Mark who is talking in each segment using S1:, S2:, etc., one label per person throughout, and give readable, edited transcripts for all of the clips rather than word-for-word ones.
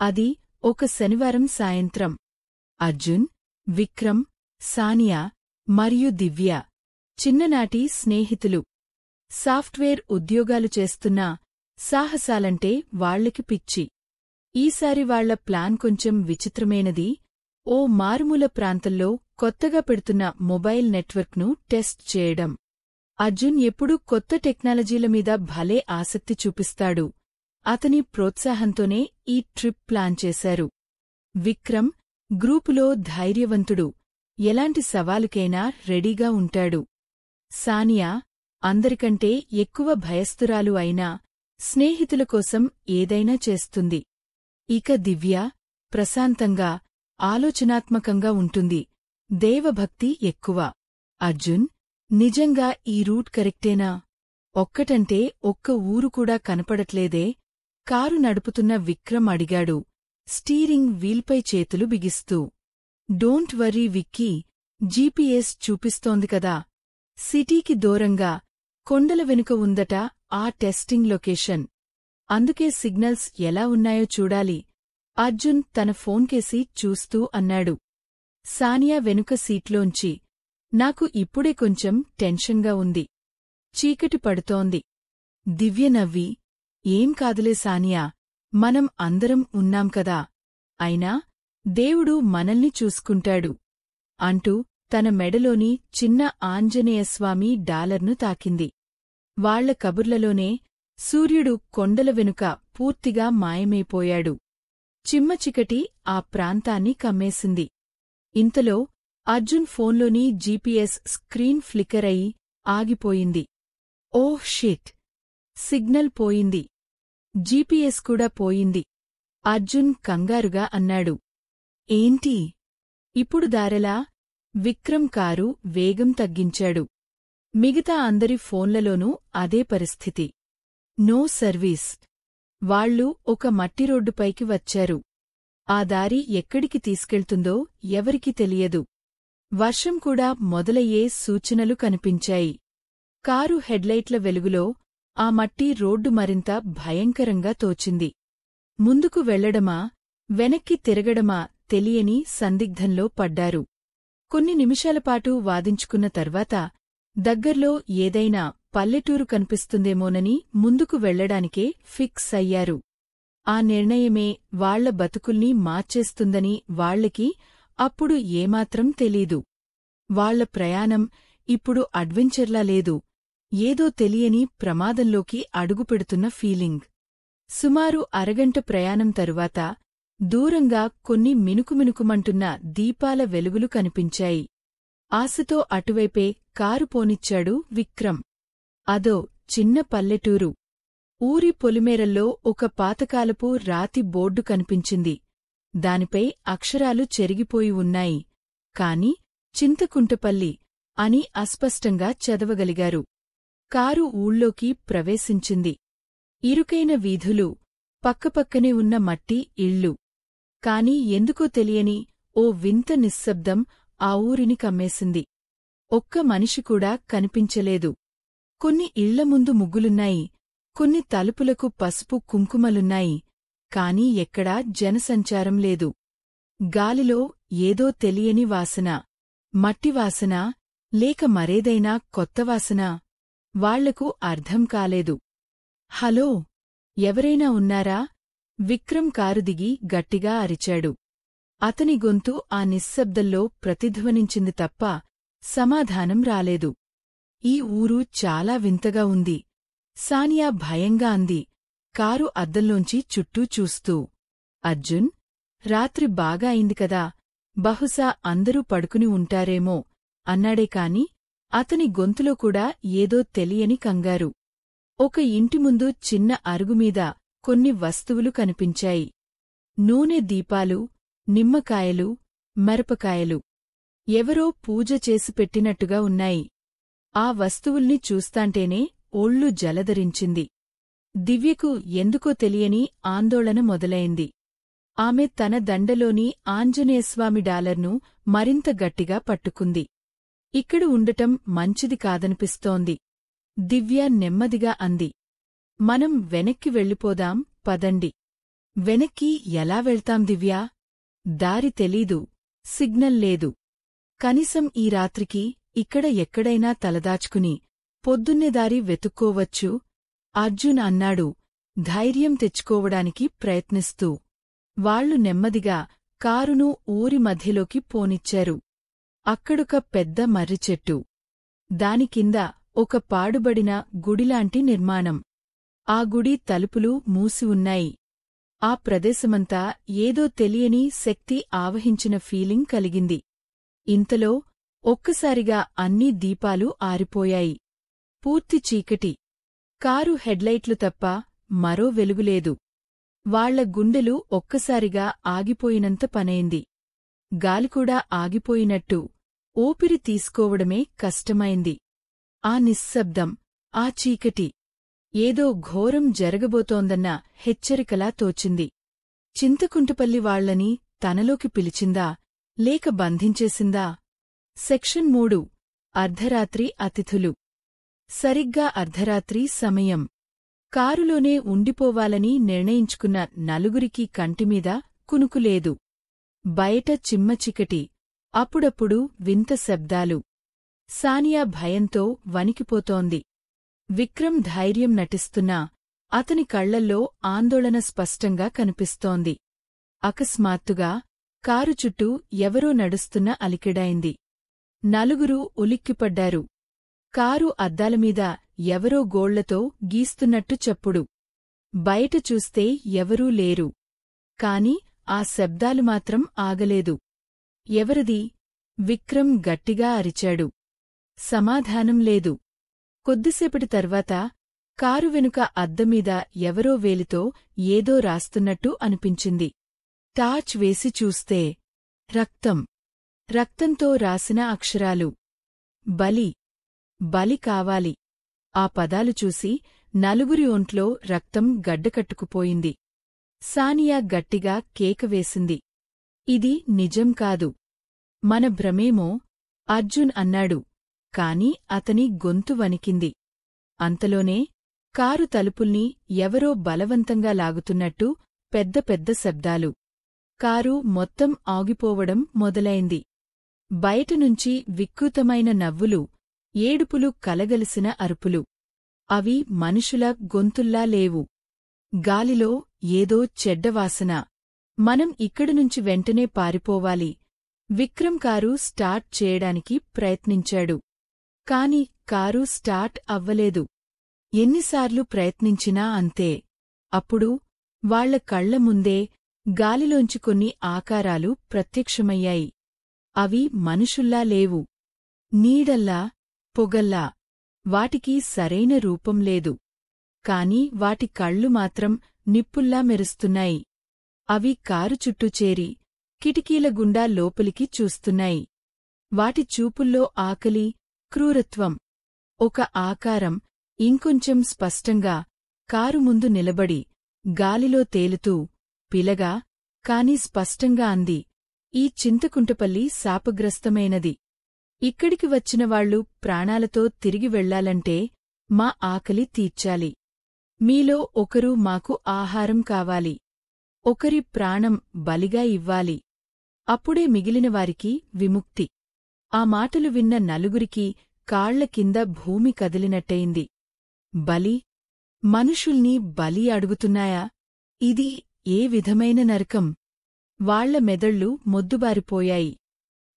S1: అది ఒక శనివారం సాయంత్రం. అర్జున్, విక్రమ్, సానియా మరియు దివ్య చిన్ననాటి స్నేహితులు. సాఫ్ట్వేర్ ఉద్యోగాలు చేస్తున్నా సాహసాలంటే వాళ్లకి పిచ్చి. ఈసారి వాళ్ల ప్లాన్ కొంచెం విచిత్రమైనది. ఓ మారుమూల ప్రాంతంలో కొత్తగా పెడుతున్న మొబైల్ నెట్వర్క్ను టెస్ట్ చేయడం. అర్జున్ ఎప్పుడూ కొత్త టెక్నాలజీల మీద భలే ఆసక్తి చూపిస్తాడు. అతని ప్రోత్సాహంతోనే ఈ ట్రిప్ ప్లాన్ చేశారు. విక్రమ్ గ్రూపులో ధైర్యవంతుడు, ఎలాంటి సవాలుకైనా రెడీగా ఉంటాడు. సానియా అందరికంటే ఎక్కువ భయస్థురాలు అయినా స్నేహితుల కోసం ఏదైనా చేస్తుంది. ఇక దివ్య ప్రశాంతంగా, ఆలోచనాత్మకంగా ఉంటుంది. దేవభక్తి ఎక్కువ. అర్జున్, నిజంగా ఈ రూట్ కరెక్టేనా? ఒక్కటంటే ఒక్క ఊరు కూడా కనపడట్లేదే? కారు నడుపుతున్న విక్రమ్ అడిగాడు, స్టీరింగ్ వీల్పై చేతులు బిగిస్తూ. డోంట్ వర్రీ విక్కీ, జీపీఎస్ చూపిస్తోంది కదా. సిటీకి దూరంగా కొండల వెనుక ఉందట ఆ టెస్టింగ్ లొకేషన్. అందుకే సిగ్నల్స్ ఎలా ఉన్నాయో చూడాలి. అర్జున్ తన ఫోన్కేసి చూస్తూ అన్నాడు. సానియా వెనుక సీట్లోంచి, నాకు ఇప్పుడే కొంచెం టెన్షన్గా ఉంది. చీకటి పడుతోంది. దివ్య నవ్వి, ఏం కాదులే సానియా, మనం అందరం ఉన్నాం కదా. అయినా దేవుడు మనల్ని చూసుకుంటాడు అంటూ తన మెడలోని చిన్న ఆంజనేయస్వామి డాలర్ను తాకింది. వాళ్ల కబుర్లలోనే సూర్యుడు కొండల వెనుక పూర్తిగా మాయమైపోయాడు. చిమ్మచికటి ఆ ప్రాంతాన్ని కమ్మేసింది. ఇంతలో అర్జున్ ఫోన్లోని జీపీఎస్ స్క్రీన్ ఫ్లికర్ అయి ఆగిపోయింది. ఓహ్ షిట్! సిగ్నల్ పోయింది. జీపీఎస్ కూడా పోయింది. అర్జున్ కంగారుగా అన్నాడు. ఏంటి? ఇప్పుడు దారెలా? విక్రమ్ కారు వేగం తగ్గించాడు. మిగతా అందరి ఫోన్లలోనూ అదే పరిస్థితి. No service. వాళ్లు ఒక మట్టిరోడ్డుపైకి వచ్చారు. ఆ దారి ఎక్కడికి తీసుకెళ్తుందో ఎవరికీ తెలియదు. వర్షం కూడా మొదలయ్యే సూచనలు కనిపించాయి. కారు హెడ్లైట్ల వెలుగులో ఆ మట్టి రోడ్డు మరింత భయంకరంగా తోచింది. ముందుకు వెళ్లడమా, వెనక్కి తిరగడమా తెలియని సందిగ్ధంలో పడ్డారు. కొన్ని నిమిషాలపాటు వాదించుకున్న తర్వాత దగ్గర్లో ఏదైనా పల్లెటూరు కనిపిస్తుందేమోనని ముందుకు వెళ్లడానికే ఫిక్స్ అయ్యారు. ఆ నిర్ణయమే వాళ్ల బతుకుల్ని మార్చేస్తుందని వాళ్లకి అప్పుడు ఏమాత్రం తెలీదు. వాళ్ల ప్రయాణం ఇప్పుడు అడ్వెంచర్లా లేదు, ఏదో తెలియని ప్రమాదంలోకి అడుగుపెడుతున్న ఫీలింగ్. సుమారు అరగంట ప్రయాణం తరువాత దూరంగా కొన్ని మినుకుమినుకుమంటున్న దీపాల వెలుగులు కనిపించాయి. ఆశతో అటువైపే కారు పోనిచ్చాడు విక్రమ్. అదో చిన్న పల్లెటూరు. ఊరి పొలిమేరల్లో ఒక పాతకాలపు రాతి బోర్డు కనిపించింది. దానిపై అక్షరాలు చెరిగిపోయి ఉన్నాయి. కాని చింతకుంటపల్లి అని అస్పష్టంగా చదవగలిగారు. కారు ఊళ్ళోకి ప్రవేశించింది. ఇరుకైన వీధులు, పక్కపక్కనే ఉన్న మట్టి ఇళ్ళు. కాని ఎందుకో తెలియని ఓ వింత నిశ్శబ్దం ఆ ఊరిని కమ్మేసింది. ఒక్క మనిషి కూడా కనిపించలేదు. కొన్ని ఇళ్ల ముందు ముగ్గులున్నాయి, కొన్ని తలుపులకు పసుపు కుంకుమలున్నాయి, కాని ఎక్కడా జనసంచారం లేదు. గాలిలో ఏదో తెలియని వాసన. మట్టివాసన, లేక మరేదైనా కొత్తవాసన? వాళ్లకు అర్థం కాలేదు. హలో, ఎవరైనా ఉన్నారా? విక్రమ్ కారు దిగి గట్టిగా అరిచాడు. అతని గొంతు ఆ నిశ్శబ్దంలో ప్రతిధ్వనించింది తప్ప సమాధానం రాలేదు. ఈ ఊరు చాలా వింతగా ఉంది, సానియా భయంగా అంది, కారు అద్దంలోంచి చుట్టూ చూస్తూ. అర్జున్, రాత్రి బాగా అయింది కదా, బహుశా అందరూ పడుకుని ఉంటారేమో అన్నాడే కాని అతని గొంతులో కూడా ఏదో తెలియని కంగారు. ఒక ఇంటి ముందు చిన్న అరుగుమీద కొన్ని వస్తువులు కనిపించాయి. నూనె దీపాలు, నిమ్మకాయలు, మిరపకాయలు. ఎవరో పూజ చేసి పెట్టినట్టుగా ఉన్నాయి. ఆ వస్తువుల్ని చూస్తాంటేనే ఒళ్ళు జలధరించింది. దివ్యకు ఎందుకో తెలియని ఆందోళన మొదలైంది. ఆమె తన దండలోని ఆంజనేయస్వామి డాలర్ను మరింత గట్టిగా పట్టుకుంది. ఇక్కడ ఉండటం మంచిది కాదనిపిస్తోంది. దివ్య నెమ్మదిగా అంది. మనం వెనక్కి వెళ్ళిపోదాం, పదండి. వెనక్కి ఎలా వెళ్తాం దివ్యా? దారి తెలీదు, సిగ్నల్ లేదు. కనీసం ఈ రాత్రికి ఇక్కడ ఎక్కడైనా తలదాచుకుని పొద్దున్నే దారి వెతుక్కోవచ్చు అర్జున్ అన్నాడు, ధైర్యం తెచ్చుకోవడానికి ప్రయత్నిస్తూ. వాళ్లు నెమ్మదిగా కారును ఊరి మధ్యలోకి పోనిచ్చారు. అక్కడొక పెద్ద మర్రిచెట్టు. దాని కింద ఒక పాడుబడిన గుడిలాంటి నిర్మాణం. ఆ గుడి తలుపులు మూసి ఉన్నాయి. ఆ ప్రదేశమంతా ఏదో తెలియని శక్తి ఆవహించిన ఫీలింగ్ కలిగింది. ఇంతలో ఒక్కసారిగా అన్ని దీపాలు ఆరిపోయాయి. పూర్తి చీకటి. కారు హెడ్లైట్లు తప్ప మరో వెలుగులేదు. వాళ్ల గుండెలు ఒక్కసారిగా ఆగిపోయినంత పనైంది. గాలికూడా ఆగిపోయినట్టు ఊపిరి తీసుకోవడమే కష్టమైంది. ఆ నిశ్శబ్దం, ఆ చీకటి ఏదో ఘోరం జరగబోతోందన్న హెచ్చరికలా తోచింది. చింతకుంటపల్లి వాళ్లని తనలోకి పిలిచిందా, లేక బంధించేసిందా? సెక్షన్ 3 అర్ధరాత్రి అతిథులు. సరిగ్గా అర్ధరాత్రి సమయం. కారులోనే ఉండిపోవాలని నిర్ణయించుకున్న నలుగురికి కంటిమీద కునుకులేదు. బయట చిమ్మచికటి, అప్పుడప్పుడు వింత శబ్దాలు. సానియా భయంతో వణికిపోతోంది. విక్రమ్ ధైర్యం నటిస్తున్నా అతని కళ్లల్లో ఆందోళన స్పష్టంగా కనిపిస్తోంది. అకస్మాత్తుగా కారు చుట్టూ ఎవరో నడుస్తున్న అలికిడైంది. నలుగురు ఉలిక్కిపడ్డారు. కారు అద్దాలమీద ఎవరో గోళ్లతో గీస్తున్నట్టు చప్పుడు. బయట చూస్తే ఎవరూ లేరు. కాని ఆ శబ్దాలు మాత్రం ఆగలేదు. ఎవరిది? విక్రమ్ గట్టిగా అరిచాడు. సమాధానం లేదు. కొద్దిసేపటి తర్వాత కారు వెనుక అద్దమీద ఎవరో వేలితో ఏదో రాస్తున్నట్టు అనిపించింది. టార్చ్ వేసి చూస్తే రక్తం. రక్తంతో రాసిన అక్షరాలు. బలి. బలి కావాలి. ఆ పదాలు చూసి నలుగురి ఒంట్లో రక్తం గడ్డకట్టుకుపోయింది. సానియా గట్టిగా కేక వేసింది. ఇది నిజం కాదు. మన భ్రమేమో? అర్జున్ అన్నాడు. కాని అతని గొంతు వణికింది. అంతలోనే కారు తలుపుల్ని ఎవరో బలవంతంగా లాగుతున్నట్టు పెద్ద పెద్ద శబ్దాలు. కారు మొత్తం ఆగిపోవడం మొదలైంది. బయటనుంచి వికృతమైన నవ్వులు, ఏడుపులు కలగలిసిన అరుపులు. అవి మనుషుల గొంతుల్లా లేవు. గాలిలో ఏదో చెడ్డవాసన. మనం ఇక్కడినుంచి వెంటనే పారిపోవాలి. విక్రమ్ కారు స్టార్ట్ చేయడానికి ప్రయత్నించాడు. కాని కారు స్టార్ట్ అవ్వలేదు. ఎన్నిసార్లు ప్రయత్నించినా అంతే. అప్పుడు వాళ్ల కళ్ల ముందే గాలిలోంచి కొన్ని ఆకారాలు ప్రత్యక్షమయ్యాయి. అవి మనుషుల్లా లేవు. నీడల్లా, పొగల్లా. వాటికి సరైన రూపం లేదు. కాని వాటి కళ్ళు మాత్రం నిప్పుల్లా మెరుస్తున్నాయి. అవి కారు చుట్టూ చేరి కిటికీల గుండా లోపలికి చూస్తున్నాయి. వాటి చూపుల్లో ఆకలి, క్రూరత్వం. ఒక ఆకారం ఇంకొంచెం స్పష్టంగా కారు ముందు నిలబడి గాలిలో తేలుతూ పిలగా, కాని స్పష్టంగా అంది, ఈ చింతకుంటపల్లి శాపగ్రస్తమైనది. ఇక్కడికి వచ్చినవాళ్లు ప్రాణాలతో తిరిగి వెళ్లాలంటే మా ఆకలి తీర్చాలి. మీలో ఒకరు మాకు ఆహారం కావాలి. ఒకరి ప్రాణం బలిగా ఇవ్వాలి. అప్పుడే మిగిలినవారికి విముక్తి. ఆ మాటలు విన్న నలుగురికి కాళ్ల కింద భూమి కదిలినట్టయింది. బలి? మనుషుల్ని బలి అడుగుతున్నాయా? ఇది ఏ విధమైన నరకం? వాళ్ల మెదళ్ళు మొద్దుబారిపోయాయి.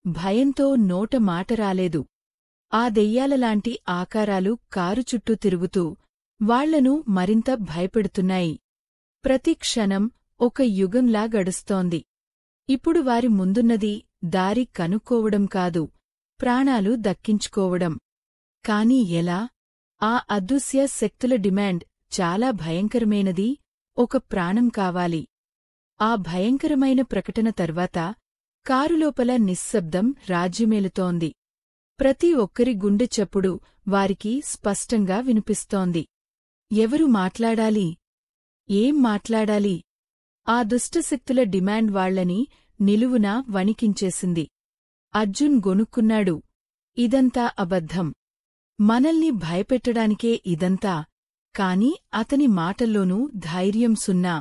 S1: భయంతో నోట మాట రాలేదు. ఆ దెయ్యాలలాంటి ఆకారాలు కారు చుట్టూ తిరుగుతూ వాళ్లను మరింత భయపెడుతున్నాయి. ప్రతి క్షణం ఒక యుగంలా గడుస్తోంది. ఇప్పుడు వారి ముందున్నది దారి కనుక్కోవడం కాదు, ప్రాణాలు దక్కించుకోవడం. కాని ఎలా? ఆ అదృశ్య శక్తుల డిమాండ్ చాలా భయంకరమైనది. ఒక ప్రాణం కావాలి. ఆ భయంకరమైన ప్రకటన తర్వాత కారులోపల నిశ్శబ్దం రాజ్యమేలుతోంది. ప్రతి ఒక్కరి గుండె చప్పుడు వారికి స్పష్టంగా వినిపిస్తోంది. ఎవరు మాట్లాడాలి? ఏం మాట్లాడాలి? ఆ దుష్టశక్తుల డిమాండ్ వాళ్లని నిలువునా వణికించేసింది. అర్జున్ గొనుక్కున్నాడు. ఇదంతా అబద్ధం. మనల్ని భయపెట్టడానికే ఇదంతా. కాని అతని మాటల్లోనూ ధైర్యం సున్నా.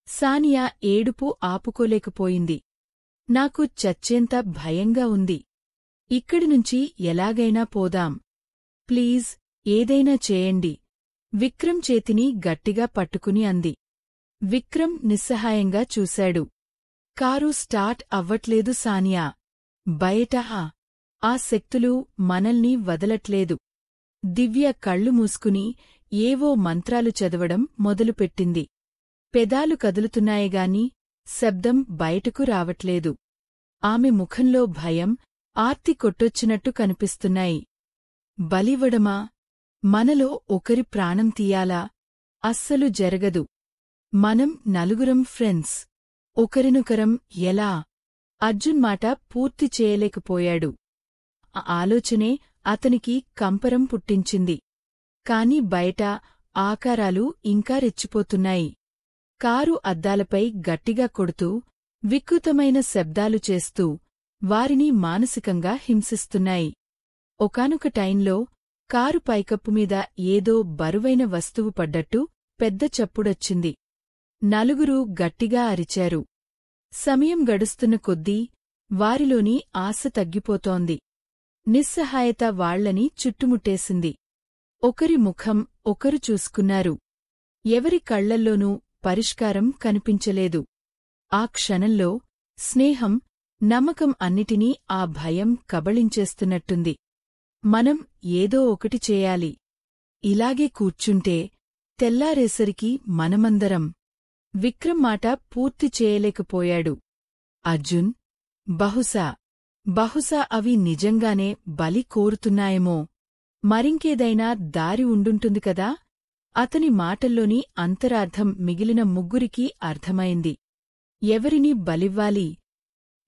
S1: సానియా ఏడుపు ఆపుకోలేకపోయింది. నాకు చచ్చేంత భయంగా ఉంది. ఇక్కడినుంచి ఎలాగైనా పోదాం. ప్లీజ్ ఏదైనా చేయండి. విక్రమ్ చేతిని గట్టిగా పట్టుకుని అంది. విక్రమ్ నిస్సహాయంగా చూశాడు. కారు స్టార్ట్ అవ్వట్లేదు సానియా. బయట ఆ శక్తులు మనల్ని వదలట్లేదు. దివ్య కళ్ళు మూసుకుని ఏవో మంత్రాలు చదవడం మొదలుపెట్టింది. పెదాలు కదులుతున్నాయేగాని శబ్దం బయటకు రావట్లేదు. ఆమె ముఖంలో భయం, ఆర్తి కొట్టొచ్చినట్టు కనిపిస్తున్నాయి. బలివ్వడమా? మనలో ఒకరి ప్రాణం తీయాలా? అస్సలు జరగదు. మనం నలుగురం ఫ్రెండ్స్. ఒకరినొకరం ఎలా? అర్జున్ మాట పూర్తి చేయలేకపోయాడు. ఆ ఆలోచనే అతనికి కంపరం పుట్టించింది. కాని బయట ఆకారాలు ఇంకా రెచ్చిపోతున్నాయి. కారు అద్దాలపై గట్టిగా కొడుతూ, వికృతమైన శబ్దాలు చేస్తూ వారిని మానసికంగా హింసిస్తున్నాయి. ఒకానొక టైంలో కారు పైకప్పుమీద ఏదో బరువైన వస్తువు పడ్డట్టు పెద్ద చప్పుడొచ్చింది. నలుగురూ గట్టిగా అరిచారు. సమయం గడుస్తున్న కొద్దీ వారిలోని ఆశ తగ్గిపోతోంది. నిస్సహాయత వాళ్లని చుట్టుముట్టేసింది. ఒకరి ముఖం ఒకరు చూసుకున్నారు. ఎవరి కళ్లల్లోనూ పరిష్కారం కనిపించలేదు. ఆ క్షణంలో స్నేహం, నమ్మకం అన్నిటినీ ఆ భయం కబళించేస్తున్నట్టుంది. మనం ఏదో ఒకటి చేయాలి. ఇలాగే కూర్చుంటే తెల్లారేసరికి మనమందరం. విక్రమ్ మాట పూర్తి చేయలేకపోయాడు. అర్జున్, బహుశా అవి నిజంగానే బలి కోరుతున్నాయేమో. మరింకేదైనా దారి ఉండుంటుంది కదా? అతని మాటల్లోని అంతరార్థం మిగిలిన ముగ్గురికీ అర్థమైంది. ఎవరిని బలివ్వాలి?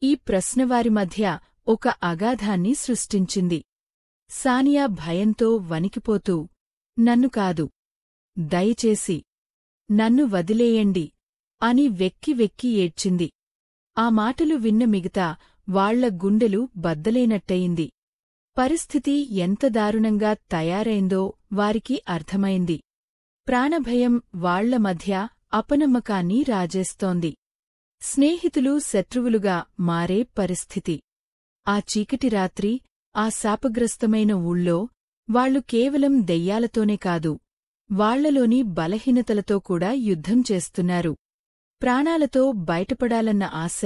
S1: ఈ ప్రశ్న వారి మధ్య ఒక అగాధాన్ని సృష్టించింది. సానియా భయంతో వణికిపోతూ, నన్ను కాదు, దయచేసి నన్ను వదిలేయండి అని వెక్కి వెక్కి ఏడ్చింది. ఆ మాటలు విన్న మిగతా వాళ్ల గుండెలు బద్దలైనట్టయింది. పరిస్థితి ఎంత దారుణంగా తయారైందో వారికి అర్థమైంది. ప్రాణభయం వాళ్ల మధ్య అపనమ్మకాన్ని రాజేస్తోంది. స్నేహితులు శత్రువులుగా మారే పరిస్థితి. ఆ చీకటి రాత్రి, ఆ శాపగ్రస్తమైన ఊళ్ళో వాళ్లు కేవలం దెయ్యాలతోనే కాదు, వాళ్లలోని బలహీనతలతో కూడా యుద్ధం చేస్తున్నారు. ప్రాణాలతో బయటపడాలన్న ఆశ,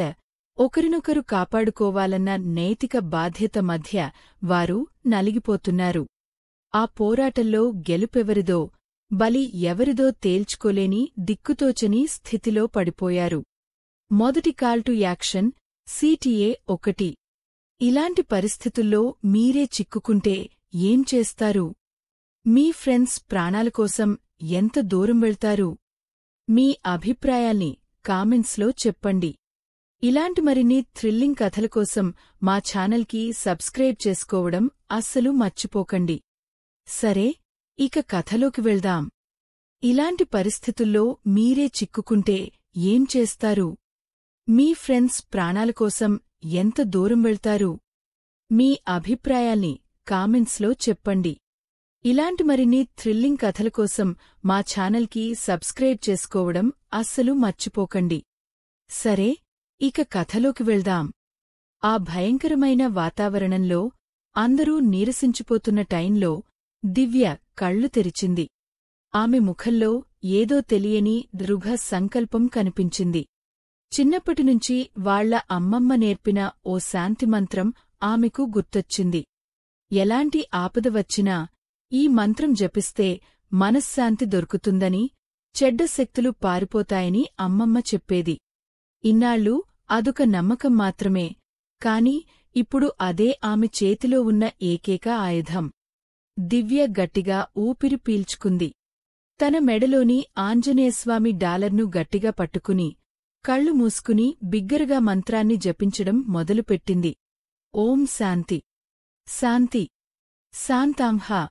S1: ఒకరినొకరు కాపాడుకోవాలన్న నైతిక బాధ్యత మధ్య వారు నలిగిపోతున్నారు. ఆ పోరాటంలో గెలుపెవరిదో, బలి ఎవరిదో తేల్చుకోలేని దిక్కుతోచని స్థితిలో పడిపోయారు. మొదటి కాల్ టు యాక్షన్ CTA 1. ఇలాంటి పరిస్థితుల్లో మీరే చిక్కుకుంటే ఏం చేస్తారు? మీ ఫ్రెండ్స్ ప్రాణాల కోసం ఎంత దూరం వెళ్తారు? మీ అభిప్రాయాల్ని కామెంట్స్లో చెప్పండి. ఇలాంటి మరిన్ని థ్రిల్లింగ్ కథల కోసం మా ఛానల్కి సబ్స్క్రైబ్ చేసుకోవడం అస్సలు మర్చిపోకండి. సరే, ఇక కథలోకి వెళ్దాం. ఇలాంటి పరిస్థితుల్లో మీరే చిక్కుకుంటే ఏం చేస్తారు? మీ ఫ్రెండ్స్ ప్రాణాల కోసం ఎంత దూరం వెళ్తారు? మీ అభిప్రాయాల్ని కామెంట్స్లో చెప్పండి. ఇలాంటి మరిన్ని థ్రిల్లింగ్ కథల కోసం మా ఛానల్కి సబ్స్క్రైబ్ చేసుకోవడం అస్సలు మర్చిపోకండి. సరే, ఇక కథలోకి వెళ్దాం. ఆ భయంకరమైన వాతావరణంలో అందరూ నీరసించిపోతున్న టైంలో దివ్య కళ్ళు తెరిచింది. ఆమె ముఖంలో ఏదో తెలియని దృఢ సంకల్పం కనిపించింది. చిన్నప్పటినుంచి వాళ్ల అమ్మమ్మ నేర్పిన ఓ శాంతిమంత్రం ఆమెకు గుర్తొచ్చింది. ఎలాంటి ఆపద వచ్చినా ఈ మంత్రం జపిస్తే మనశ్శాంతి దొరుకుతుందని, చెడ్డ శక్తులు పారిపోతాయని అమ్మమ్మ చెప్పేది. ఇన్నాళ్లు అదొక నమ్మకం మాత్రమే, కాని ఇప్పుడు అదే ఆమె చేతిలో ఉన్న ఏకైక ఆయుధం. దివ్య గట్టిగా ఊపిరి పీల్చుకుంది. తన మెడలోని ఆంజనేయస్వామి డాలర్ను గట్టిగా పట్టుకుని, కళ్ళు మూసుకుని బిగ్గరగా మంత్రాన్ని జపించడం మొదలుపెట్టింది. ఓం శాంతి, శాంతి, శాంతాంహ.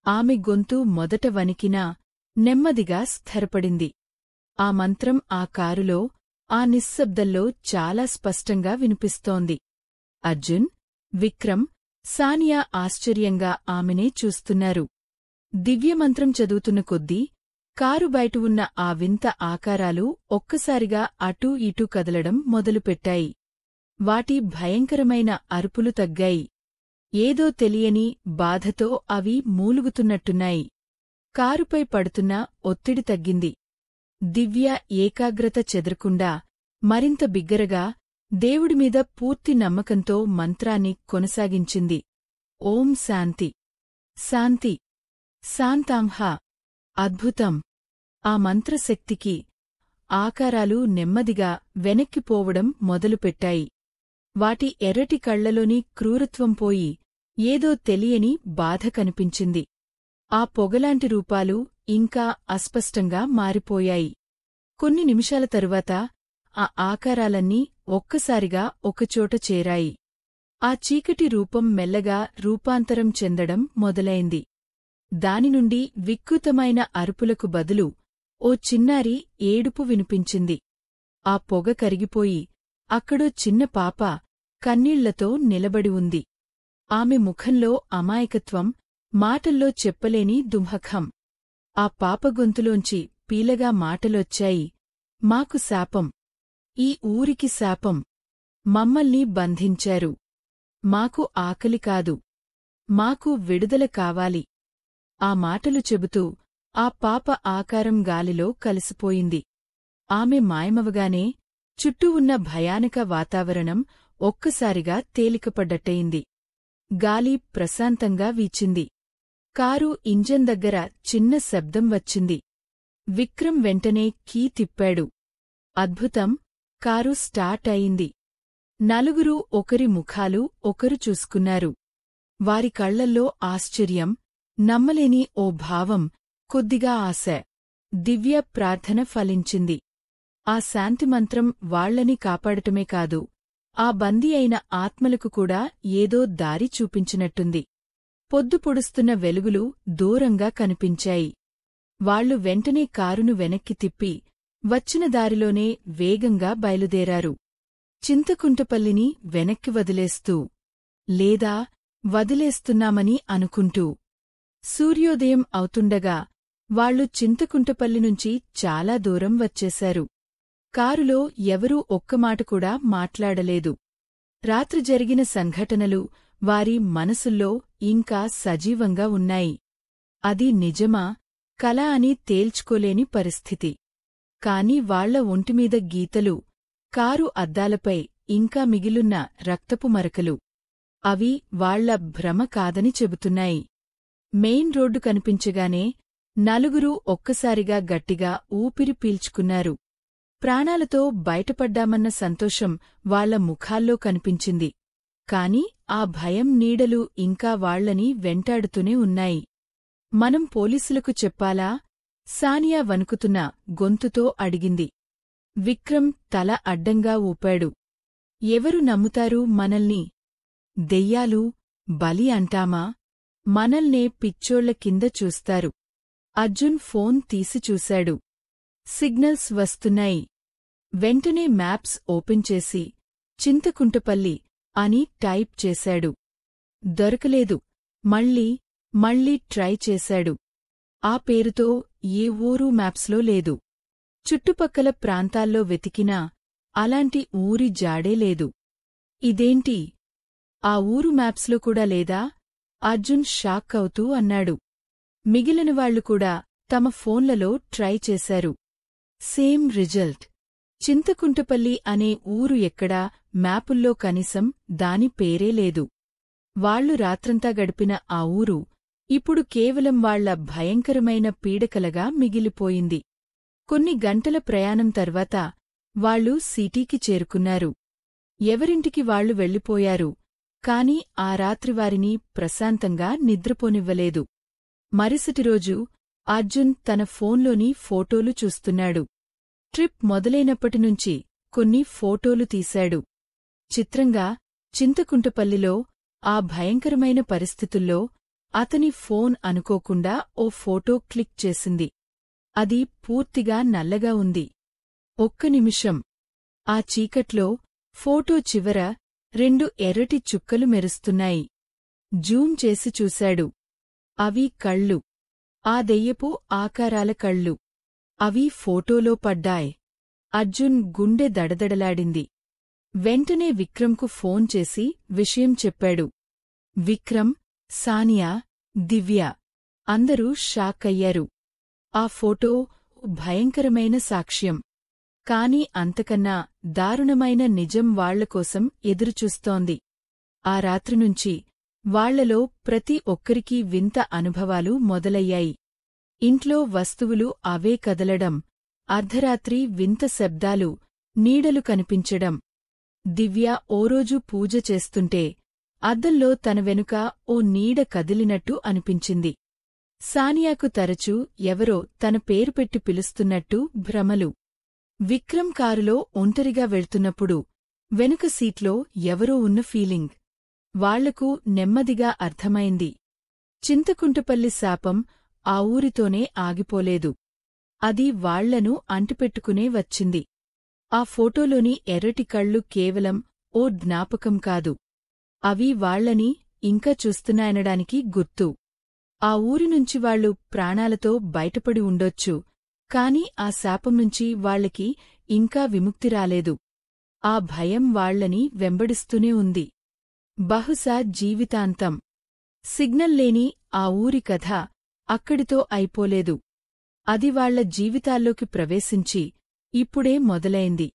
S1: ఆమె గొంతు మొదట వణికినా నెమ్మదిగా స్థిరపడింది. ఆ మంత్రం ఆ కారులో, ఆ నిశ్శబ్దంలో చాలా స్పష్టంగా వినిపిస్తోంది. అర్జున్, విక్రమ్, సానియా ఆశ్చర్యంగా ఆమెనే చూస్తున్నారు. దివ్యమంత్రం చదువుతున్న కొద్దీ కారు బయట ఉన్న ఆ వింత ఆకారాలు ఒక్కసారిగా అటూ ఇటూ కదలడం మొదలుపెట్టాయి. వాటి భయంకరమైన అరుపులు తగ్గాయి. ఏదో తెలియని బాధతో అవి మూలుగుతున్నట్టున్నాయి. కారుపై పడుతున్న ఒత్తిడి తగ్గింది. దివ్య ఏకాగ్రత చెదరకుండా మరింత బిగ్గరగా దేవుడిమీద పూర్తి నమ్మకంతో మంత్రాన్ని కొనసాగించింది. ఓం శాంతి శాంతి శాంతాంహ. అద్భుతం! ఆ మంత్రశక్తికి ఆకారాలు నెమ్మదిగా వెనక్కిపోవడం మొదలుపెట్టాయి. వాటి ఎర్రటి కళ్లలోని క్రూరత్వం పోయి ఏదో తెలియని బాధ కనిపించింది. ఆ పొగలాంటి రూపాలు ఇంకా అస్పష్టంగా మారిపోయాయి. కొన్ని నిమిషాల తరువాత ఆ ఆకారాలన్నీ ఒక్కసారిగా ఒకచోట చేరాయి. ఆ చీకటి రూపం మెల్లగా రూపాంతరం చెందడం మొదలైంది. దానినుండి వికృతమైన అరుపులకు బదులు ఓ చిన్నారి ఏడుపు వినిపించింది. ఆ పొగ కరిగిపోయి అక్కడో చిన్న పాప కన్నీళ్లతో నిలబడి ఉంది. ఆమె ముఖంలో అమాయకత్వం, మాటల్లో చెప్పలేని దుంహకం. ఆ పాప గొంతులోంచి పీలగా మాటలొచ్చాయి. మాకు శాపం. ఈ ఊరికి శాపం. మమ్మల్ని బంధించారు. మాకు ఆకలి కాదు. మాకు విడుదల కావాలి. ఆ మాటలు చెబుతూ ఆ పాప ఆకారం గాలిలో కలిసిపోయింది. ఆమె మాయమవగానే చుట్టూ ఉన్న భయానక వాతావరణం ఒక్కసారిగా తేలికపడ్డట్టయింది. గాలి ప్రశాంతంగా వీచింది. కారు ఇంజన్ దగ్గర చిన్న శబ్దం వచ్చింది. విక్రమ్ వెంటనే కీ తిప్పాడు. అద్భుతం! కారు స్టార్ట్ అయింది. నలుగురూ ఒకరి ముఖాలు ఒకరు చూసుకున్నారు. వారి కళ్లల్లో ఆశ్చర్యం, నమ్మలేని ఓ భావం, కొద్దిగా ఆశ. దివ్య ప్రార్థన ఫలించింది. ఆ శాంతిమంత్రం వాళ్లని కాపాడటమే కాదు, ఆ బందీ అయిన ఆత్మలకు కూడా ఏదో దారి చూపించినట్టుంది. పొద్దుపొడుస్తున్న వెలుగులు దూరంగా కనిపించాయి. వాళ్లు వెంటనే కారును వెనక్కి తిప్పి వచ్చిన దారిలోనే వేగంగా బయలుదేరారు. చింతకుంటపల్లిని వెనక్కి వదిలేస్తూ, లేదా వదిలేస్తున్నామని అనుకుంటూ. సూర్యోదయం అవుతుండగా వాళ్లు చింతకుంటపల్లినుంచి చాలా దూరం వచ్చేశారు. కారులో ఎవరూ ఒక్కమాట కూడా మాట్లాడలేదు. రాత్రి జరిగిన సంఘటనలు వారి మనసుల్లో ఇంకా సజీవంగా ఉన్నాయి. అది నిజమా, కల అని తేల్చుకోలేని పరిస్థితి. కాని వాళ్ల ఒంటిమీద గీతలు, కారు అద్దాలపై ఇంకా మిగిలున్న రక్తపు మరకలు, అవి వాళ్ల భ్రమ కాదని చెబుతున్నాయి. మెయిన్ రోడ్డు కనిపించగానే నలుగురూ ఒక్కసారిగా గట్టిగా ఊపిరి పీల్చుకున్నారు. ప్రాణాలతో బయటపడ్డామన్న సంతోషం వాళ్ల ముఖాల్లో కనిపించింది. కాని ఆ భయం నీడలు ఇంకా వాళ్లని వెంటాడుతూనే ఉన్నాయి. మనం పోలీసులకు చెప్పాలా? సానియా వణుకుతున్న గొంతుతో అడిగింది. విక్రమ్ తల అడ్డంగా ఊపాడు. ఎవరు నమ్ముతారు మనల్ని? దెయ్యాలు, బలి అంటామా? మనల్నే పిచ్చోళ్ల కింద చూస్తారు. అర్జున్ ఫోన్ తీసి చూశాడు. సిగ్నల్స్ వస్తున్నాయి. వెంటనే మ్యాప్స్ ఓపెన్ చేసి చింతకుంటపల్లి అని టైప్ చేశాడు. దొరకలేదు. మళ్ళీ ట్రై చేశాడు. ఆ పేరుతో ఏ ఊరూ మ్యాప్స్లో లేదు. చుట్టుపక్కల ప్రాంతాల్లో వెతికినా అలాంటి ఊరి జాడే లేదు. ఇదేంటి? ఆ ఊరు మ్యాప్స్లో కూడా లేదా? అర్జున్ షాక్ అవుతూ అన్నాడు. మిగిలినవాళ్లు కూడా తమ ఫోన్లలో ట్రై చేశారు. Same result. చింతకుంటపల్లి అనే ఊరు ఎక్కడా మ్యాపుల్లో కనీసం దాని పేరే లేదు. వాళ్లు రాత్రంతా గడిపిన ఆ ఊరు ఇప్పుడు కేవలం వాళ్ల భయంకరమైన పీడకలగా మిగిలిపోయింది. కొన్ని గంటల ప్రయాణం తర్వాత వాళ్లు సిటీకి చేరుకున్నారు. ఎవరింటికి వాళ్లు వెళ్లిపోయారు. కాని ఆ రాత్రి వారిని ప్రశాంతంగా నిద్రపోనివ్వలేదు. మరుసటిరోజు అర్జున్ తన ఫోన్లోని ఫోటోలు చూస్తున్నాడు. ట్రిప్ మొదలైనప్పటినుంచి కొన్ని ఫోటోలు తీశాడు. చిత్రంగా చింతకుంటపల్లిలో ఆ భయంకరమైన పరిస్థితుల్లో అతని ఫోన్ అనుకోకుండా ఓ ఫోటో క్లిక్ చేసింది. అది పూర్తిగా నల్లగా ఉంది. ఒక్క నిమిషం. ఆ చీకట్లో ఫోటో చివర 2 ఎర్రటి చుక్కలు మెరుస్తున్నాయి. జూమ్ చేసి చూశాడు. అవి కళ్ళు. ఆ దెయ్యపు ఆకారాల కళ్ళు. అవి ఫోటోలో పడ్డాయ్. అర్జున్ గుండె దడదడలాడింది. వెంటనే విక్రమ్కు ఫోన్ చేసి విషయం చెప్పాడు. విక్రమ్, సానియా, దివ్య అందరూ షాక్ అయ్యారు. ఆ ఫోటో భయంకరమైన సాక్ష్యం. కాని అంతకన్నా దారుణమైన నిజం వాళ్లకోసం ఎదురుచూస్తోంది. ఆ రాత్రినుంచి వాళ్లలో ప్రతి ఒక్కరికీ వింత అనుభవాలు మొదలయ్యాయి. ఇంట్లో వస్తువులు అవే కదలడం, అర్ధరాత్రి వింత శబ్దాలు, నీడలు కనిపించడం. దివ్య ఓరోజు పూజ చేస్తుంటే అద్దంలో తన వెనుక ఓ నీడ కదిలినట్టు అనిపించింది. సానియాకు తరచూ ఎవరో తన పేరు పెట్టి పిలుస్తున్నట్టు భ్రమలు. విక్రమ్ కారులో ఒంటరిగా వెళ్తున్నప్పుడు వెనుక సీట్లో ఎవరో ఉన్న ఫీలింగ్. వాళ్లకు నెమ్మదిగా అర్థమైంది. చింతకుంటపల్లి శాపం ఆ ఊరితోనే ఆగిపోలేదు. అది వాళ్లను అంటిపెట్టుకునే వచ్చింది. ఆ ఫోటోలోని ఎర్రటి కళ్ళు కేవలం ఓ జ్ఞాపకం కాదు. అవి వాళ్లని ఇంకా చూస్తున్నాయనడానికి గుర్తు. ఆ ఊరినుంచి వాళ్లు ప్రాణాలతో బయటపడి ఉండొచ్చు, కాని ఆ శాపం నుంచి వాళ్లకి ఇంకా విముక్తి రాలేదు. ఆ భయం వాళ్లని వెంబడిస్తూనే ఉంది. బహుశా జీవితాంతం. సిగ్నల్ లేని ఆ ఊరి కథ అక్కడితో అయిపోలేదు. అది వాళ్ల జీవితాల్లోకి ప్రవేశించి ఇప్పుడే మొదలైంది.